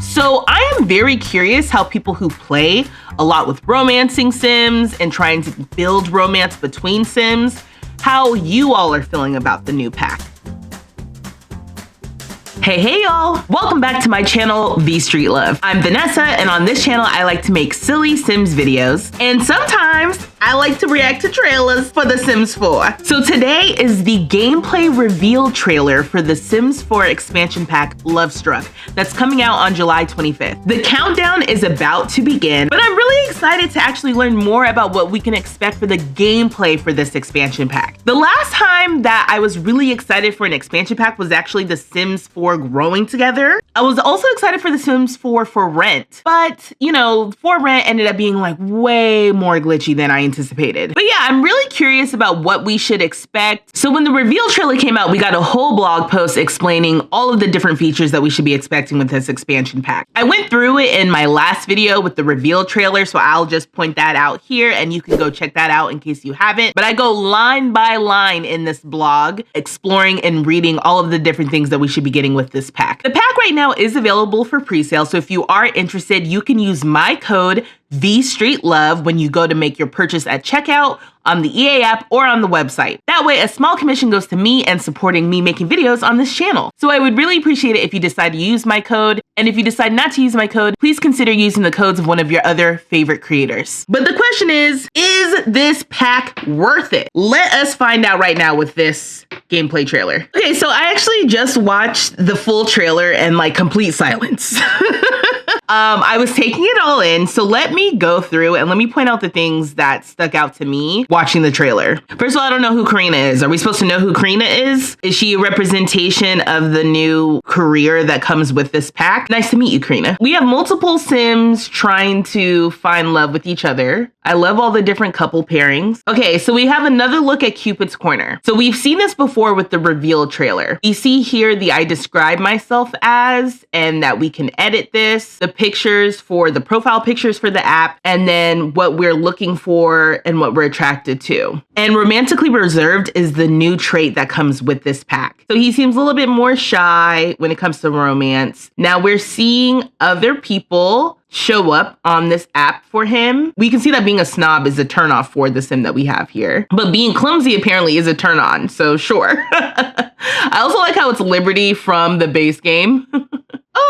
So I am very curious how people who play a lot with romancing Sims and trying to build romance between Sims, how you all are feeling about the new pack. Hey y'all! Welcome back to my channel, V Street Love. I'm Vanessa, and on this channel, I like to make silly Sims videos, and sometimes I like to react to trailers for The Sims 4. So today is the gameplay reveal trailer for The Sims 4 expansion pack, Lovestruck, that's coming out on July 25th. The countdown is about to begin, but I'm really excited to actually learn more about what we can expect for the gameplay for this expansion pack. The last time that I was really excited for an expansion pack was actually The Sims 4 Growing Together. I was also excited for The Sims 4 for Rent, but you know, For Rent ended up being like way more glitchy than I anticipated. But yeah, I'm really curious about what we should expect. So when the reveal trailer came out, we got a whole blog post explaining all of the different features that we should be expecting with this expansion pack. I went through it in my last video with the reveal trailer, so I'll just point that out here and you can go check that out in case you haven't. But I go line by line in this blog, exploring and reading all of the different things that we should be getting with this pack. The pack right now is available for pre-sale, so if you are interested, you can use my code VStreetLove when you go to make your purchase at checkout on the EA app or on the website. That way, a small commission goes to me and supporting me making videos on this channel. So I would really appreciate it if you decide to use my code. And if you decide not to use my code, please consider using the codes of one of your other favorite creators. But the question is this pack worth it? Let us find out right now with this gameplay trailer. Okay, so I actually just watched the full trailer in like complete silence. I was taking it all in, so let me go through and let me point out the things that stuck out to me watching the trailer. First of all, I don't know who Karina is. Are we supposed to know who Karina is? Is she a representation of the new career that comes with this pack? Nice to meet you, Karina. We have multiple Sims trying to find love with each other. I love all the different couple pairings. Okay, so we have another look at Cupid's Corner. So we've seen this before with the reveal trailer. You see here the I describe myself as, and that we can edit this, the pictures for the profile pictures for the app, and then what we're looking for and what we're attracted to. And romantically reserved is the new trait that comes with this pack. So he seems a little bit more shy when it comes to romance. Now we're seeing other people show up on this app for him. We can see that being a snob is a turnoff for the Sim that we have here. But being clumsy apparently is a turn on, so sure. I also like how it's Liberty from the base game.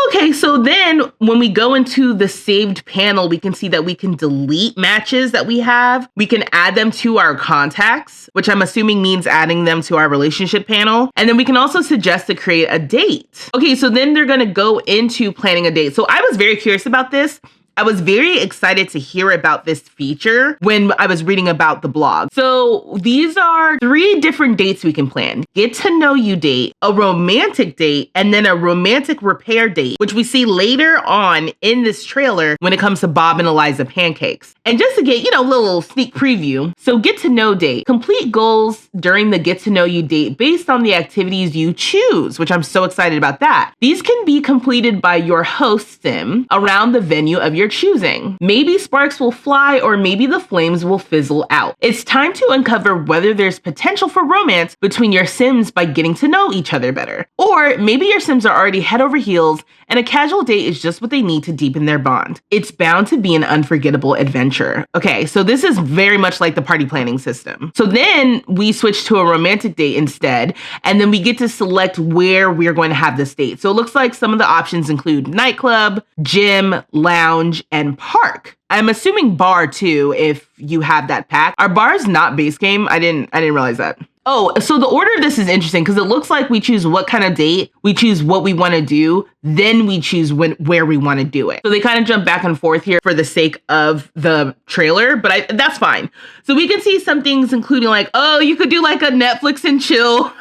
Okay, so then when we go into the saved panel, we can see that we can delete matches that we have. We can add them to our contacts, which I'm assuming means adding them to our relationship panel. And then we can also suggest to create a date. Okay, so then they're gonna go into planning a date. So I was very curious about this. I was very excited to hear about this feature when I was reading about the blog. So these are 3 different dates we can plan. Get to know you date, a romantic date, and then a romantic repair date, which we see later on in this trailer when it comes to Bob and Eliza pancakes. And just to get, a little sneak preview. So get to know date, complete goals during the get to know you date based on the activities you choose, which I'm so excited about that. These can be completed by your host Sim around the venue of your choosing. Maybe sparks will fly or maybe the flames will fizzle out. It's time to uncover whether there's potential for romance between your Sims by getting to know each other better. Or maybe your Sims are already head over heels and a casual date is just what they need to deepen their bond. It's bound to be an unforgettable adventure. Okay, so this is very much like the party planning system. So then we switch to a romantic date instead, and then we get to select where we're going to have this date. So it looks like some of the options include nightclub, gym, lounge, and park. I'm assuming bar too, if you have that pack. Are bars not base game? I didn't realize that. Oh, so the order of this is interesting because it looks like we choose what kind of date, we choose what we want to do, then we choose where we want to do it. So they kind of jump back and forth here for the sake of the trailer, but that's fine. So we can see some things including like, oh, you could do like a Netflix and chill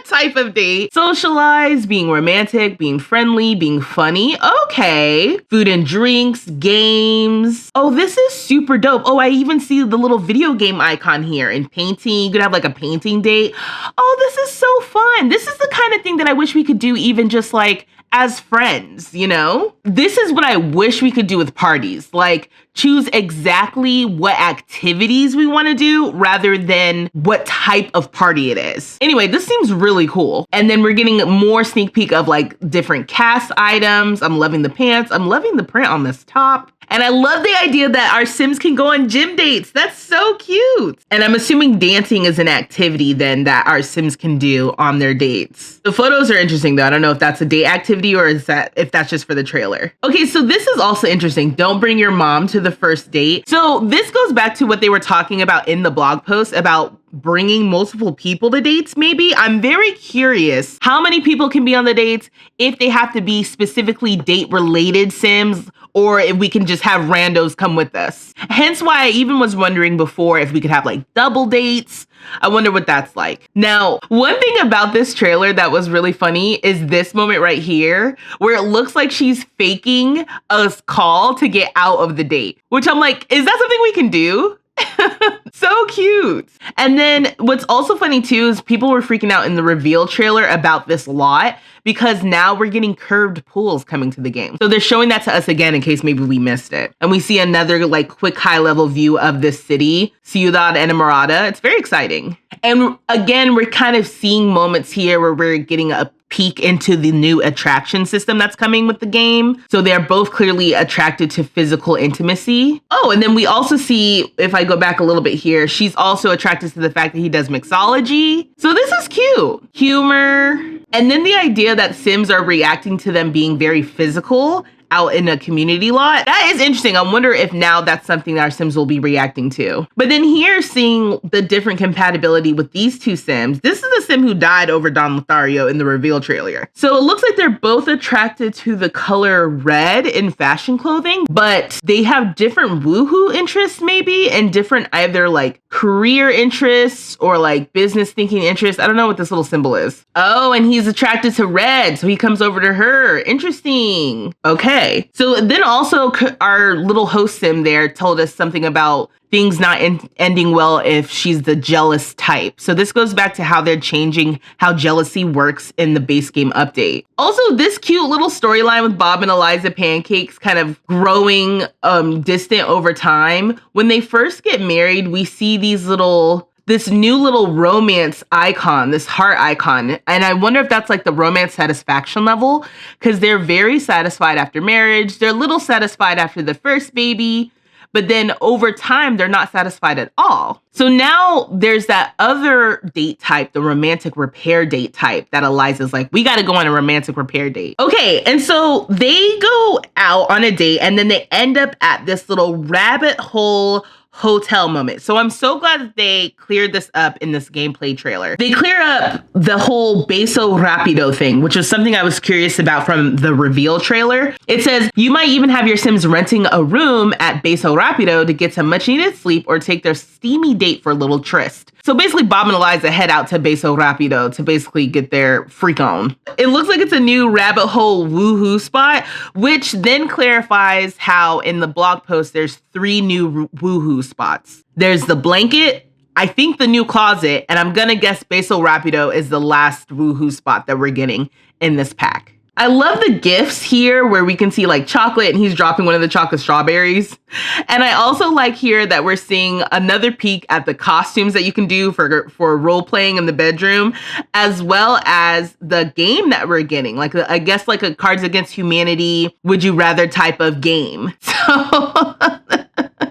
type of date. Socialize, being romantic, being friendly, being funny. Okay. Food and drinks, games. Oh, this is super dope. Oh, I even see the little video game icon here and painting. You could have like a painting date. Oh, this is so fun. This is the kind of thing that I wish we could do even just like as friends, you know? This is what I wish we could do with parties. Like, choose exactly what activities we want to do rather than what type of party it is. Anyway, this seems really cool. And then we're getting more sneak peek of like different cast items. I'm loving the pants. I'm loving the print on this top. And I love the idea that our Sims can go on gym dates. That's so cute. And I'm assuming dancing is an activity then that our Sims can do on their dates. The photos are interesting though. I don't know if that's a date activity or if that's just for the trailer. Okay, so this is also interesting. Don't bring your mom to the first date. So this goes back to what they were talking about in the blog post about bringing multiple people to dates, maybe. I'm very curious how many people can be on the dates, if they have to be specifically date-related Sims, or if we can just have randos come with us. Hence why I even was wondering before if we could have like double dates. I wonder what that's like. Now, one thing about this trailer that was really funny is this moment right here, where it looks like she's faking a call to get out of the date, which I'm like, is that something we can do? So cute. And then what's also funny too is people were freaking out in the reveal trailer about this lot because now we're getting curved pools coming to the game. So they're showing that to us again in case maybe we missed it. And we see another like quick high level view of this city, Ciudad Enamorada. It's very exciting. And again, we're kind of seeing moments here where we're getting a peek into the new attraction system that's coming with the game. So they're both clearly attracted to physical intimacy. Oh, and then we also see, if I go back a little bit here, she's also attracted to the fact that he does mixology. So this is cute. Humor. And then the idea that Sims are reacting to them being very physical out in a community lot. That is interesting. I wonder if now that's something that our Sims will be reacting to. But then here, seeing the different compatibility with these two Sims, this is the Sim who died over Don Lothario in the reveal trailer. So it looks like they're both attracted to the color red in fashion clothing, but they have different woohoo interests maybe, and different either like career interests or like business thinking interests. I don't know what this little symbol is. Oh, and he's attracted to red, so he comes over to her. Interesting. Okay. So then also our little host Sim there told us something about things not ending well if she's the jealous type. So this goes back to how they're changing how jealousy works in the base game update. Also, this cute little storyline with Bob and Eliza Pancakes kind of growing distant over time. When they first get married, we see this new little romance icon, this heart icon. And I wonder if that's like the romance satisfaction level, because they're very satisfied after marriage. They're a little satisfied after the first baby, but then over time, they're not satisfied at all. So now there's that other date type, the romantic repair date type, that Eliza's like, we got to go on a romantic repair date. Okay, and so they go out on a date and then they end up at this little rabbit hole hotel moment. So I'm so glad that they cleared this up in this gameplay trailer. They clear up the whole Beso Rapido thing, which was something I was curious about from the reveal trailer. It says you might even have your Sims renting a room at Beso Rapido to get some much needed sleep or take their steamy date for a little tryst. So basically Bob and Eliza head out to Beso Rapido to basically get their freak on. It looks like it's a new rabbit hole woohoo spot, which then clarifies how in the blog post there's 3 new woohoo spots. There's the blanket, I think the new closet, and I'm gonna guess Beso Rapido is the last woohoo spot that we're getting in this pack. I love the gifts here where we can see like chocolate and he's dropping one of the chocolate strawberries. And I also like here that we're seeing another peek at the costumes that you can do for role playing in the bedroom, as well as the game that we're getting. Like, I guess like a Cards Against Humanity, Would You Rather type of game. So,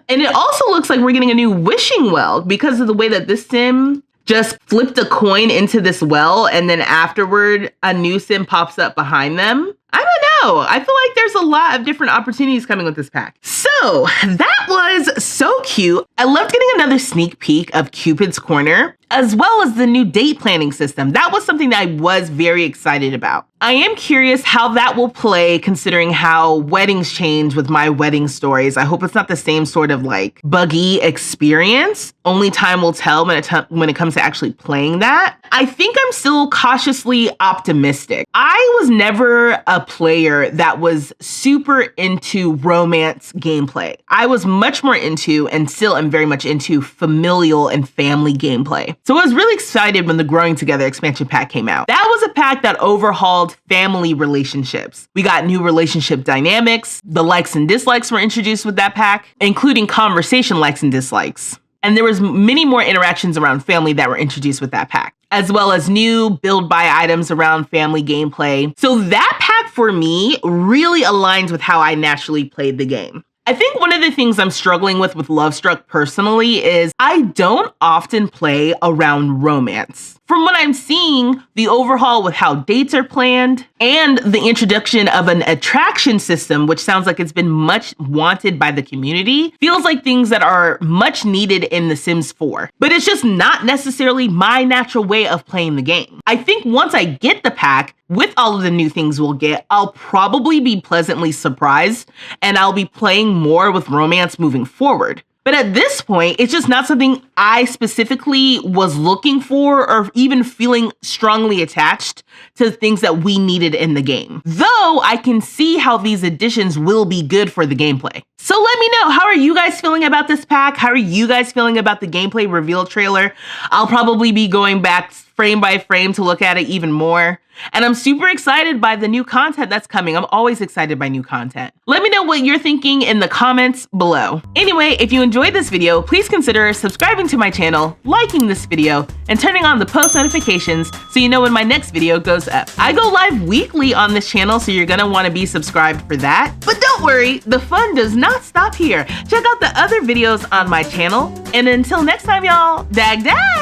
and it also looks like we're getting a new wishing well because of the way that this Sim just flipped a coin into this well, and then afterward, a new Sim pops up behind them. I don't know. I feel like there's a lot of different opportunities coming with this pack. So that was so cute. I loved getting another sneak peek of Cupid's Corner, as well as the new date planning system. That was something that I was very excited about. I am curious how that will play considering how weddings change with my wedding stories. I hope it's not the same sort of like buggy experience. Only time will tell when it comes to actually playing that. I think I'm still cautiously optimistic. I was never a player that was super into romance gameplay. I was much more into, and still am very much into, familial and family gameplay. So I was really excited when the Growing Together expansion pack came out. That was a pack that overhauled family relationships. We got new relationship dynamics. The likes and dislikes were introduced with that pack, including conversation likes and dislikes. And there was many more interactions around family that were introduced with that pack, as well as new build buy items around family gameplay. So that pack for me really aligns with how I naturally played the game. I think one of the things I'm struggling with Lovestruck personally is I don't often play around romance. From what I'm seeing, the overhaul with how dates are planned and the introduction of an attraction system, which sounds like it's been much wanted by the community, feels like things that are much needed in The Sims 4. But it's just not necessarily my natural way of playing the game. I think once I get the pack, with all of the new things we'll get, I'll probably be pleasantly surprised and I'll be playing more with romance moving forward. But at this point, it's just not something I specifically was looking for or even feeling strongly attached to things that we needed in the game. Though I can see how these additions will be good for the gameplay. So let me know, how are you guys feeling about this pack? How are you guys feeling about the gameplay reveal trailer? I'll probably be going back frame by frame to look at it even more. And I'm super excited by the new content that's coming. I'm always excited by new content. Let me know what you're thinking in the comments below. Anyway, if you enjoyed this video, please consider subscribing to my channel, liking this video, and turning on the post notifications so you know when my next video goes up. I go live weekly on this channel, so you're gonna wanna be subscribed for that. But don't worry, the fun does not stop here. Check out the other videos on my channel. And until next time, y'all, dag dag!